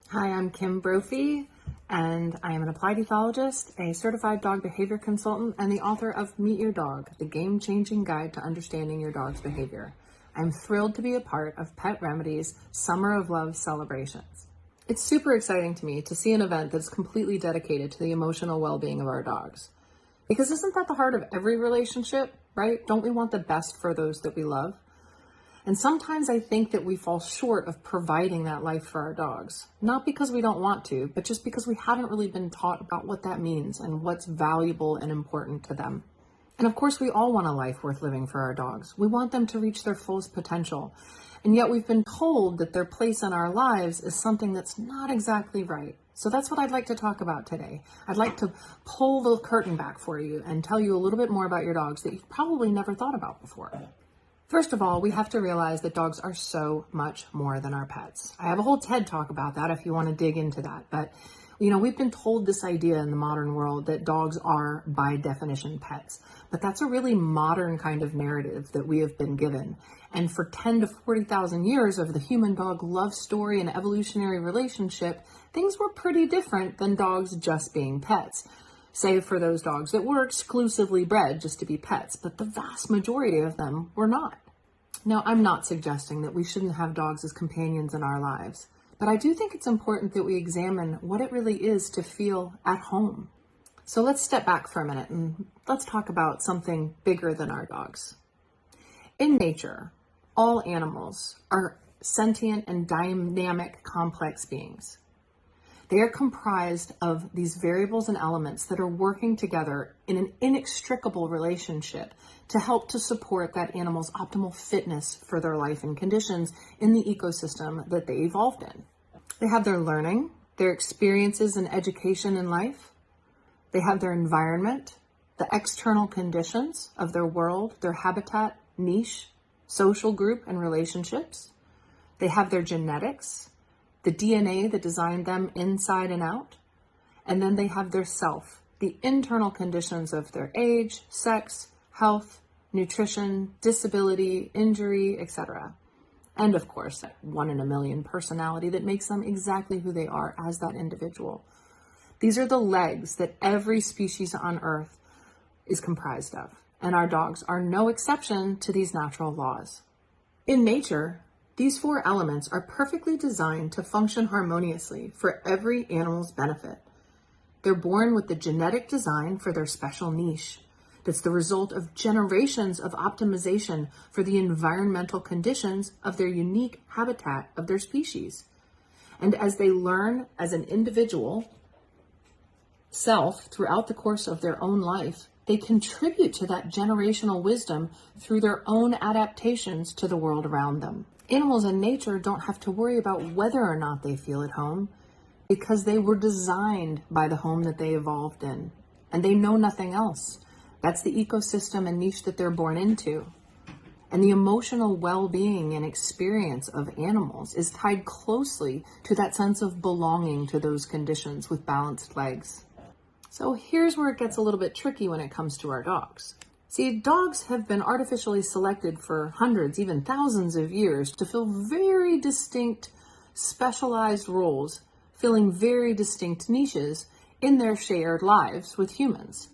Hi, I'm Kim Brophey, and I am an applied ethologist, a certified dog behavior consultant, and the author of Meet Your Dog, the game-changing guide to understanding your dog's behavior. I'm thrilled to be a part of Pet Remedy's Summer of Love celebrations. It's super exciting to me to see an event that's completely dedicated to the emotional well-being of our dogs. Because isn't that the heart of every relationship, right? Don't we want the best for those that we love? And sometimes I think that we fall short of providing that life for our dogs, not because we don't want to, but just because we haven't really been taught about what that means and what's valuable and important to them. And of course, we all want a life worth living for our dogs. We want them to reach their fullest potential. And yet we've been told that their place in our lives is something that's not exactly right. So that's what I'd like to talk about today. I'd like to pull the curtain back for you and tell you a little bit more about your dogs that you've probably never thought about before. First of all, we have to realize that dogs are so much more than our pets. I have a whole TED talk about that if you want to dig into that. But, we've been told this idea in the modern world that dogs are, by definition, pets. But that's a really modern kind of narrative that we have been given. And for 10 to 40,000 years of the human-dog love story and evolutionary relationship, things were pretty different than dogs just being pets, save for those dogs that were exclusively bred just to be pets, but the vast majority of them were not. Now, I'm not suggesting that we shouldn't have dogs as companions in our lives, but I do think it's important that we examine what it really is to feel at home. So let's step back for a minute and let's talk about something bigger than our dogs. In nature, all animals are sentient and dynamic, complex beings. They are comprised of these variables and elements that are working together in an inextricable relationship to help to support that animal's optimal fitness for their life and conditions in the ecosystem that they evolved in. They have their learning, their experiences and education in life. They have their environment, the external conditions of their world, their habitat, niche, social group, and relationships. They have their genetics, the DNA that designed them inside and out, and then they have their self, the internal conditions of their age, sex, health, nutrition, disability, injury, etc. And of course, that 1 in a million personality that makes them exactly who they are as that individual. These are the legs that every species on Earth is comprised of, and our dogs are no exception to these natural laws. In nature, these 4 elements are perfectly designed to function harmoniously for every animal's benefit. They're born with the genetic design for their special niche. That's the result of generations of optimization for the environmental conditions of their unique habitat of their species. And as they learn as an individual self throughout the course of their own life, they contribute to that generational wisdom through their own adaptations to the world around them. Animals in nature don't have to worry about whether or not they feel at home because they were designed by the home that they evolved in, and they know nothing else. That's the ecosystem and niche that they're born into. And the emotional well-being and experience of animals is tied closely to that sense of belonging to those conditions with balanced legs. So here's where it gets a little bit tricky when it comes to our dogs. See, dogs have been artificially selected for hundreds, even thousands of years to fill very distinct, specialized roles, filling very distinct niches in their shared lives with humans.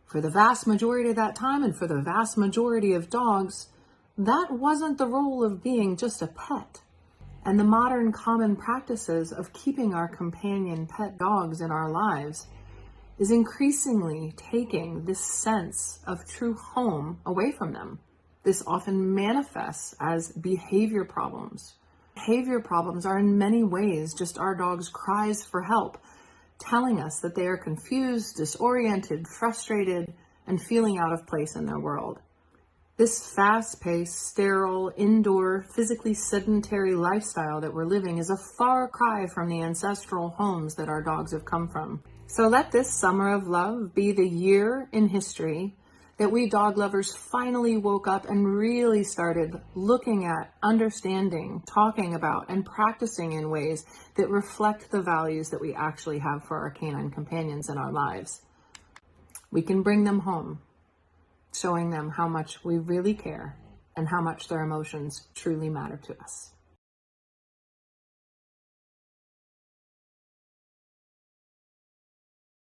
For the vast majority of that time and for the vast majority of dogs, that wasn't the role of being just a pet. And the modern common practices of keeping our companion pet dogs in our lives is increasingly taking this sense of true home away from them. This often manifests as behavior problems. Behavior problems are in many ways just our dog's cries for help, telling us that they are confused, disoriented, frustrated, and feeling out of place in their world. This fast-paced, sterile, indoor, physically sedentary lifestyle that we're living is a far cry from the ancestral homes that our dogs have come from. So let this summer of love be the year in history that we dog lovers finally woke up and really started looking at, understanding, talking about, and practicing in ways that reflect the values that we actually have for our canine companions in our lives. We can bring them home, showing them how much we really care and how much their emotions truly matter to us.